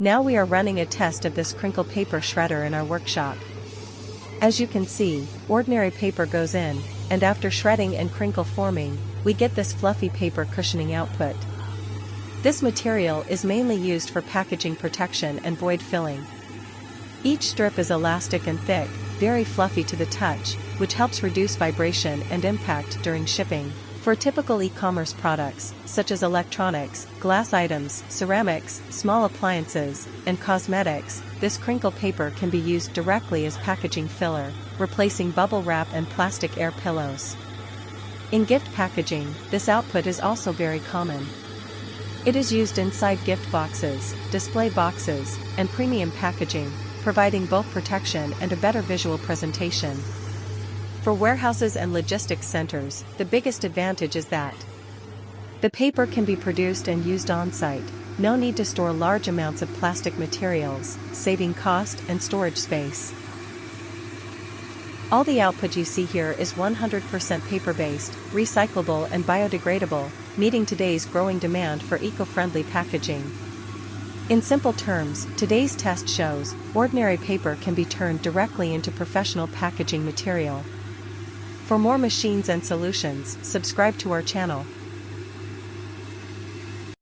Now we are running a test of this crinkle paper shredder in our workshop. As you can see, ordinary paper goes in, and after shredding and crinkle forming, we get this fluffy paper cushioning output. This material is mainly used for packaging protection and void filling. Each strip is elastic and thick, very fluffy to the touch, which helps reduce vibration and impact during shipping. For typical e-commerce products, such as electronics, glass items, ceramics, small appliances, and cosmetics, this crinkle paper can be used directly as packaging filler, replacing bubble wrap and plastic air pillows. In gift packaging, this output is also very common. It is used inside gift boxes, display boxes, and premium packaging, providing both protection and a better visual presentation. For warehouses and logistics centers, the biggest advantage is that the paper can be produced and used on-site. No need to store large amounts of plastic materials, saving cost and storage space. All the output you see here is 100% paper-based, recyclable and biodegradable, meeting today's growing demand for eco-friendly packaging. In simple terms, today's test shows, ordinary paper can be turned directly into professional packaging material. For more machines and solutions, subscribe to our channel.